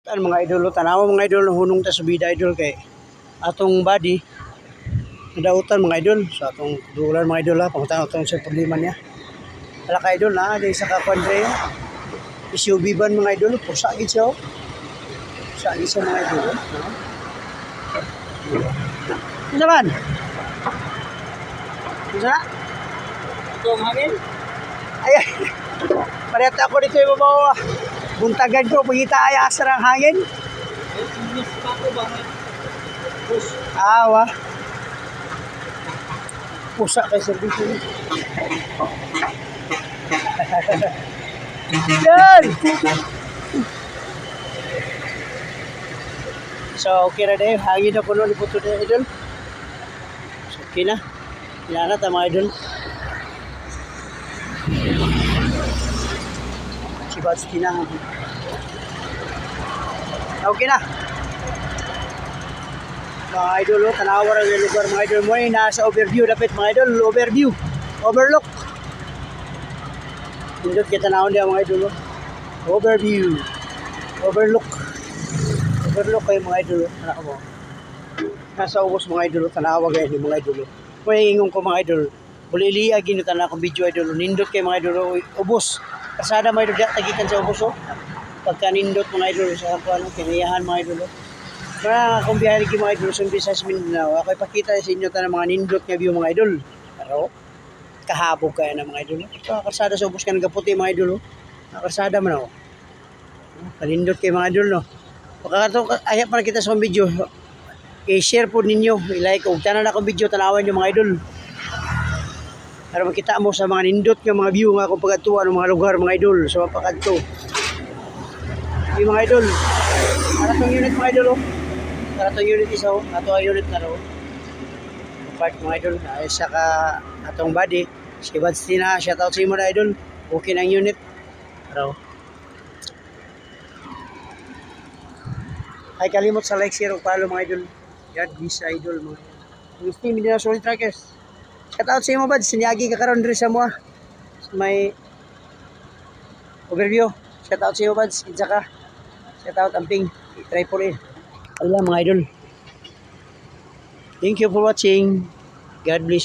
Mga idol, tanawa mga idol, hunong ta subida idol kay atong body nadautan mga idol sa atong dulan mga idol ha, pangutan atong sa problema niya. Wala ka idol na, dahil sa kakwadre SUV ban mga idol, pusa gid siya. Pusa gid siya mga idol. Ano man? Ano? Ito ang hangin? Ay, parehata ako dito yung babawa. Buntagan ko, pagkita ay asar ang hangin. Awa. Pusa kay service niya. Yan! So, okay na dahil. Hangin na puno ni puto na idol. So, okay na. Ilanat ang mga idol. Si Batsky na. Okay na. Mga idol, tanawa rin yung lugar mga idol mo. Nasa overview dapat mga idol. Overview. Overlook. Pindot kita na niya mga idol. Overview. Overlook. Overlook kayo mga idol. Anak mo. Nasa ubos mga idol. Tanawa kayo mga idol. May ingong ko mga idol. Buliliya ginutan akong video idol. Nindot kayo mga idol. Ubos. Kasada mga idol. Tagikan sa ubos. Pagka nindot mga idol. Sa ano, kinayahan mga idol. Kaya kung biyahe rin mga idol. Sa Visayas Mindanao. Ako ipakita sa inyo tayo mga nindot nga view mga idol. Pero kahabog kaya na mga idol. Kasada sa ubos ka nagaputi mga idol. Kasada man ako. Kalindot kayo mga idol no. Pagkakato, ayap para kita sa video. I-share po ninyo. I-like. Huwag tanan akong video. Tanawan nyo mga idol. Para makita mo sa mga nindot nga mga view nga kung pagkatuwa ng mga lugar mga idol. Sa mga pagkanto. Yung mga idol. Karatong unit mga idol oh. Karatong unit isa oh. Ato ang unit na ro. Part mga idol. Ay saka atong body. Si Batsky na. Shout out sa imo na idol. Okay na ang unit. Pero ay kalimot sa like, share, o follow mga idol. God bless idol mga idol. Gusto hindi na solid trackers. Shout out sa imo bad. Sinyagi ka karon diri sa mo. May overview. Shout out sa imo bad. Isa ka. Shout out amping. Triple A. Alam mga idol. Thank you for watching. God bless.